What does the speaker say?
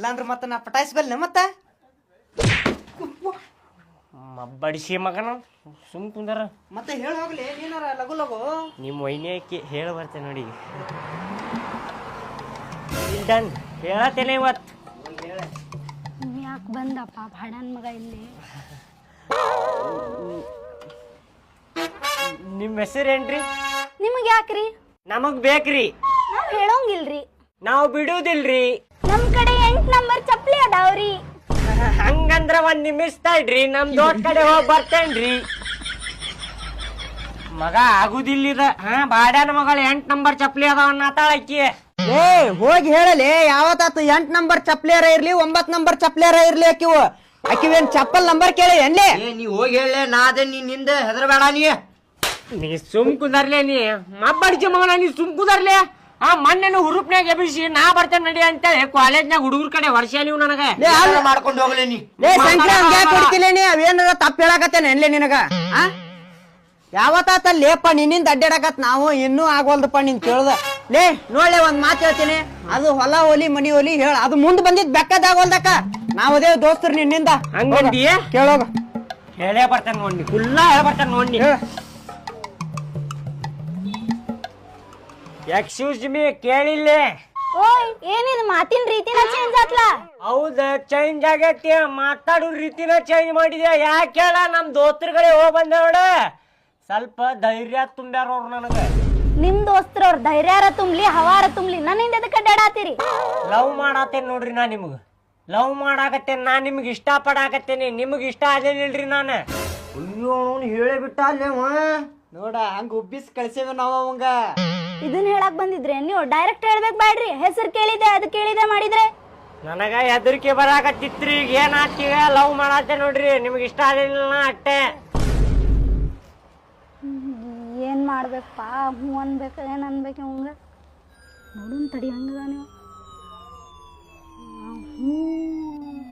ಇಲ್ಲಾಂದ್ರ ಮತ್ತ ನಾ ಪಟಾಯಿಸ್ಬಲ್ನೆ ಮತ್ತ ಬಡಿಸಿ ಮಗನ ಸುಮ್ ಕುಂದರ ಮತ್ತೆ ಹೇಳಿ ಹೋಗ್ಲಿ ನೀನಾರ ಲಗು ಲಗು ನಿಮ್ಮ ವೈನ್ಯಕ್ಕೆ ಹೇಳ ಬರ್ತೇನೆ ನೋಡಿ ಡನ್ ಹೇಳತ್ತೇನೆ ಇವತ್ತು ಯಾಕೆ ಬಂದಪ್ಪ ಭಾಡನ್ ಮಗ ಇಲ್ಲಿ ನಿಮ್ಮ ಹೆಸರೇನ್ರಿ ನಿಮಗೆ ಯಾಕ್ರಿ ನಮಗ್ ಬೇಕ್ರಿ ನಾವ್ ಹೇಳೋಂಗಿಲ್ರಿ ನಾವು ಬಿಡುವುದಿಲ್ರಿ ನಮ್ ಕಡೆ 8 ನಂಬರ್ ಚಪ್ಲಿ ಅದಾವ್ರಿ ಹಂಗಂದ್ರ ಒಂದ್ ನಿಮಿಷ ತಡ್ರಿ ನಮ್ ದೊಡ್ಡ ಕಡೆ ಹೋಗಿ ಬರ್ತೇನ್ರಿ ಮಗ ಆಗುದಿಲ್ಲ ಬಾಡ್ಯಾನ ಮಗಳು 8 ನಂಬರ್ ಚಪ್ಲಿ ಅದಾವ ಆತಾಳಕ್ಕಿ ಏ ಹೋಗಿ ಹೇಳಲಿ ಯಾವತ್ತಾತು 8 ನಂಬರ್ ಚಪ್ಲಿಯಾರ ಇರ್ಲಿ 9 ನಂಬರ್ ಚಪ್ಲಿಯಾರ ಇರ್ಲಿ ಆಕಿವೇನ್ ಚಪ್ಪಲ್ ನಂಬರ್ ಕೇಳಿ ಎನ್ಲಿ ನೀ ಹೋಗಿ ಹೇಳ ನಾ ಅದೇ ನಿಂದ ಹೆದರಬೇಡ ನೀ ಸುಮ್ ಕುದರ್ಲೆ ನೀ ಮಬ್ಬಡಿಸಿ ಮಗನ ನೀ ಸುಮ್ ಕುದರ್ಲೆ ಮೊನ್ನೆ ಹುರುಪ್ನ್ಯಾಗ ಎಬ್ಬಿಸಿ ನಾ ಬರ್ತೇನೆ ನಡಿ ಅಂತೇಳಿ ಕಾಲೇಜ್ನಾಗ ಹುಡುಗರ ಕಡೆ ವರ್ಷ ನೀವು ನನಗ ಮಾಡ್ಕೊಂಡು ಹೋಗ್ಲಿ ನೀ ಕೊಡ್ತಿಲ್ಲ ನೀ ಅವೇನಾರ ತಪ್ಪ ಹೇಳಕತ್ತೇನೆ ಎನ್ಲಿ ನಿನಗ ಯಾವತ್ತಾತ ಲೇಪ ನಿನ್ನಿಂದ ಅಡ್ಡಾಡಕತ್ ನಾವು ಇನ್ನೂ ಆಗೋಲ್ದಪ್ಪ ನೀನ್ ಕೇಳ್ದ ಲೇ ನೋಡ್ಲೆ ಒಂದ್ ಮಾತು ಹೇಳ್ತೀನಿ ಅದು ಹೊಲ ಹೋಲಿ ಮನಿ ಹೋಲಿ ಹೇಳ ಅದು ಮುಂದ್ ಬಂದಿದ್ ಬೆಕ್ಕದಾಗೋಲ್ದಕ್ಕ ನಾವದೇ ದೋಸ್ತರು ನಿನ್ನಿಂದ ಹಂಗಂದಿ ಕೇಳೋಗ ಹೇಳೇ ಬರ್ತೇನೆ ನೋಡಿ ಫುಲ್ಲಾ ಹೇಳ ಬರ್ತೇನೆ ನೋಡಿ ಎಕ್ಸ್ಕ್ಯೂಸ್ ಮೀ ಕೇಳಿಲ್ಲೇ ಓಯ್ ಏನಿದು ಮಾತಿನ ರೀತಿನ ಚೇಂಜ್ ಆತ್ಲಾ ಹೌದ ಚೇಂಜ್ ಆಗೈತಿ ಮಾತಾಡೋ ರೀತಿನ ಚೇಂಜ್ ಮಾಡಿದೆ ಯಾಕೆ ಹೇಳ ನಮ್ ದೋಸ್ತರುಗಳೇ ಹೋಗ್ ಬಂದೆ ನೋಡ ಸ್ವಲ್ಪ ಧೈರ್ಯ ತುಂಬ್ಯಾರ ಅವ್ರು ನನಗ ನಿಮ್ ದೋಸ್ತ್ರವ್ರ ಧೈರ್ಯಾರ ತುಂಬ್ಲಿ ಹವಾರ ತುಂಬ್ಲಿ ನನ್ನಿಂದ ಎದಕ್ಕೆ ಅಡ್ಡಾಡಾತೀರಿ ಲವ್ ಮಾಡಾತೇನ್ ನೋಡ್ರಿ ನಾ ನಿಮ್ಗ ಲವ್ ಮಾಡಾಕತ್ತೇನೆ ನಾ ನಿಮ್ಗೆ ಇಷ್ಟ ಪಡಾಕತ್ತೇನೆ ನಿಮ್ಗೆ ಇಷ್ಟ ಅದೇನಿಲ್ರಿ ನಾನು ಅಯ್ಯೋ ಹೇಳೇ ಬಿಟ್ಟ ಅಲ್ಲೇವ ನೋಡ ಹಂಗ ಉಬ್ಬಿಸ್ ಕಳ್ಸೇವ ನಾವ್ ಅವಂಗ ಇದನ್ನ ಹೇಳಕ್ ಬಂದಿದ್ರೆ ನೀವು ಡೈರೆಕ್ಟ್ ಹೇಳ್ಬೇಕು ಬ್ಯಾಡ್ರಿ ಹೆಸರು ಕೇಳಿದೆ ಅದು ಕೇಳಿದೆ ಮಾಡಿದ್ರೆ ನನಗ ಹೆದರಿಕೆ ಬರಾಕತ್ತಿತ್ರಿ ಈಗ ಏನ್ ಆಗ್ತೀವಿ ಲವ್ ಮಾಡಾತೆ ನೋಡ್ರಿ ನಿಮ್ಗೆ ಇಷ್ಟ ಆಗಿಲ್ಲ ಅಟ್ಟೆ ಏನ್ ಮಾಡ್ಬೇಕಪ್ಪ ಹ್ಞೂ ಅನ್ಬೇಕು ಏನ್ ಅನ್ಬೇಕು ಅವಂಗ ನೋಡುನ್ ತಡಿ ಹಂಗದ ನೀವು ಹ್ಞೂ